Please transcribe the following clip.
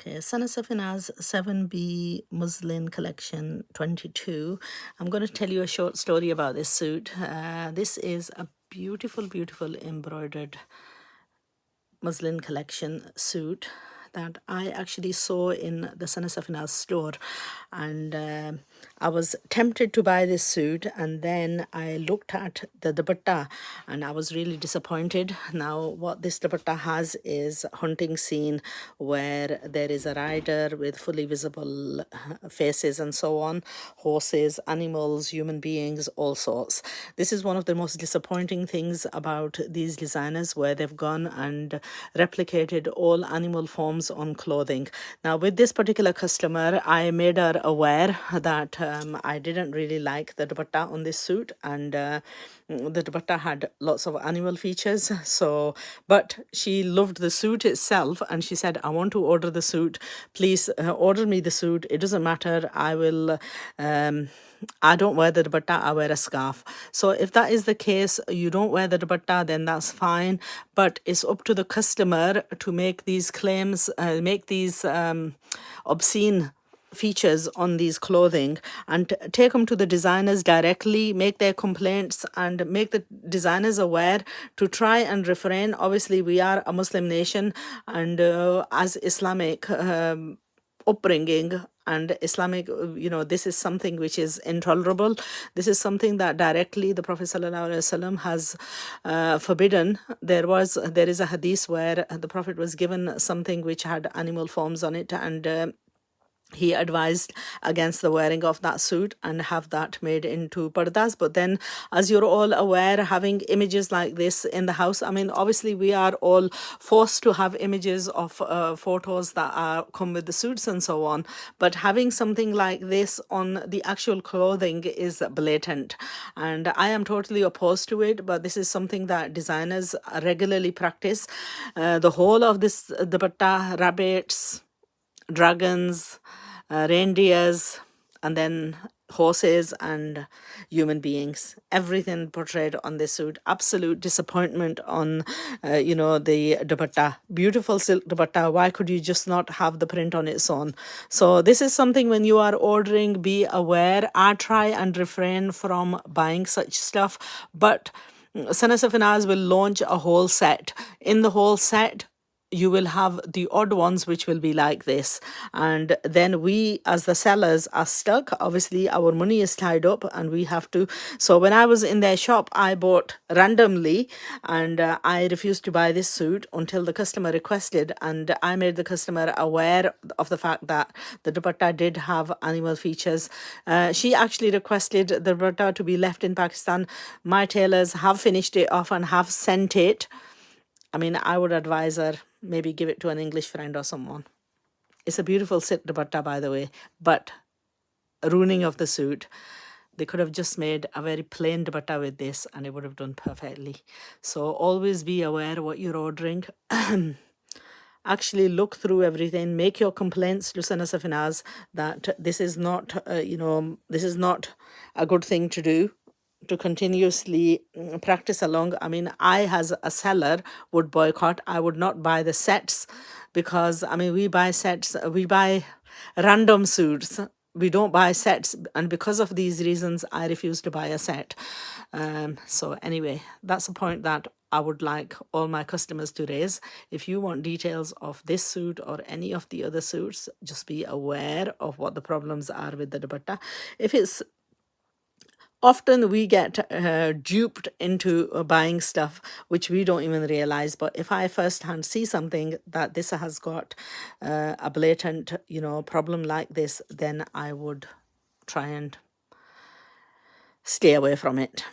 Okay, Safinaz 7B Muzlin collection 22. I'm going to tell you a short story about this suit. This is a beautiful, beautiful embroidered muslin collection suit that I actually saw in the Safinaz store, and I was tempted to buy this suit, and then I looked at the dupatta and I was really disappointed. Now what this dupatta has is a hunting scene where there is a rider with fully visible faces and so on, horses, animals, human beings, all sorts. This is one of the most disappointing things about these designers, where they've gone and replicated all animal forms on clothing. Now with this particular customer, I made her aware that I didn't really like the dupatta on this suit, and the dupatta had lots of animal features. So but she loved the suit itself, and she said, I want to order the suit, please order me the suit, it doesn't matter, I don't wear the dupatta, I wear a scarf. So if that is the case, you don't wear the dupatta, then that's fine. But it's up to the customer to make these claims, make these obscene features on these clothing, and take them to the designers directly, make their complaints, and make the designers aware to try and refrain. Obviously we are a Muslim nation, and as Islamic upbringing and Islamic, this is something which is intolerable. This is something that directly the Prophet ﷺ has forbidden. There is a hadith where the Prophet was given something which had animal forms on it, and he advised against the wearing of that suit and have that made into pardas. But then, as you're all aware, having images like this in the house, I mean, obviously we are all forced to have images of photos that come with the suits and so on, but having something like this on the actual clothing is blatant, and I am totally opposed to it. But this is something that designers regularly practice. The whole of this dupatta, rabbits, dragons, reindeers, and then horses and human beings, everything portrayed on this suit. Absolute disappointment on the dupatta. Beautiful silk dupatta, why could you just not have the print on its own? So this is something, when you are ordering, be aware. I try and refrain from buying such stuff, but Safinaz will launch a whole set. In the whole set, you will have the odd ones which will be like this, and then we as the sellers are stuck. Obviously our money is tied up and we have to. So when I was in their shop, I bought randomly, and I refused to buy this suit until the customer requested, and I made the customer aware of the fact that the dupatta did have animal features. She actually requested the dupatta to be left in Pakistan. My tailors have finished it off and have sent it. I mean, I would advise her, maybe give it to an English friend or someone. It's a beautiful silk dupatta, by the way, but ruining of the suit. They could have just made a very plain dupatta with this and it would have done perfectly. So always be aware what you're ordering. Actually look through everything, make your complaints to Safinaz that this is not, this is not a good thing to do, to continuously practice along. I mean, I as a seller would boycott. I would not buy the sets, because I mean, we buy sets, we buy random suits, we don't buy sets, and because of these reasons I refuse to buy a set. So anyway, that's a point that I would like all my customers to raise. If you want details of this suit or any of the other suits, just be aware of what the problems are with the dupatta. If it's often we get duped into buying stuff which we don't even realize. But if I firsthand see something that this has got a blatant problem like this, then I would try and stay away from it.